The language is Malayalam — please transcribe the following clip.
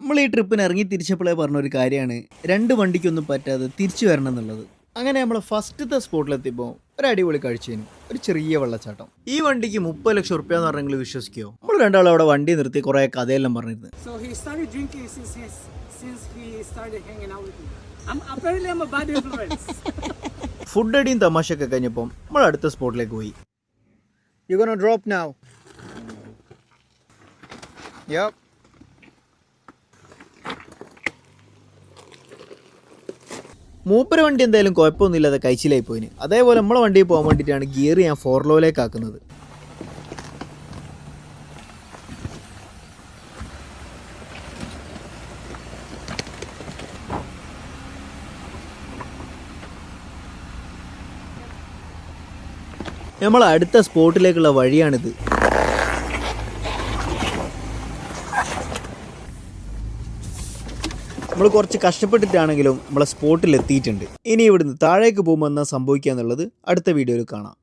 നമ്മൾ ഈ ട്രിപ്പിന് ഇറങ്ങി തിരിച്ചപ്പോഴേ പറഞ്ഞൊരു കാര്യമാണ് 2 വണ്ടിക്കൊന്നും പറ്റാതെ തിരിച്ചു വരണം എന്നുള്ളത്. അങ്ങനെ നമ്മൾ ഫസ്റ്റത്തെ സ്പോട്ടിലെത്തിയപ്പോൾ ഒരു അടിപൊളി കാഴ്ചയും ഒരു ചെറിയ വെള്ളച്ചാട്ടം. ഈ വണ്ടിക്ക് 30 ലക്ഷം റുപ്യ എന്ന് പറഞ്ഞെങ്കിൽ വിശ്വസിക്കുമോ? നമ്മൾ രണ്ടാളും അവിടെ വണ്ടി നിർത്തി കുറേ കഥയെല്ലാം പറഞ്ഞിരുന്നു. ഫുഡ് അടിയും തമാശയൊക്കെ കഴിഞ്ഞപ്പോൾ നമ്മൾ അടുത്ത സ്പോട്ടിലേക്ക് പോയി. U gonna drop now. Yup. മൂപ്പര വണ്ടി എന്തായാലും കുഴപ്പമൊന്നുമില്ലാതെ കഴിച്ചിലായി പോയിന്. അതേപോലെ നമ്മളെ വണ്ടിയിൽ പോകാൻ വേണ്ടിയിട്ടാണ് ഗിയർ ഞാൻ 4 ലോയിലേക്ക് ആക്കുന്നത്. നമ്മൾ അടുത്ത സ്പോട്ടിലേക്കുള്ള വഴിയാണിത്. നമ്മൾ കുറച്ച് കഷ്ടപ്പെട്ടിട്ടാണെങ്കിലും നമ്മളെ സ്പോട്ടിൽ എത്തിയിട്ടുണ്ട്. ഇനി ഇവിടുന്ന് താഴേക്ക് പോകുമ്പോൾ എന്താ സംഭവിക്കുക എന്നുള്ളത് അടുത്ത വീഡിയോയിൽ കാണാം.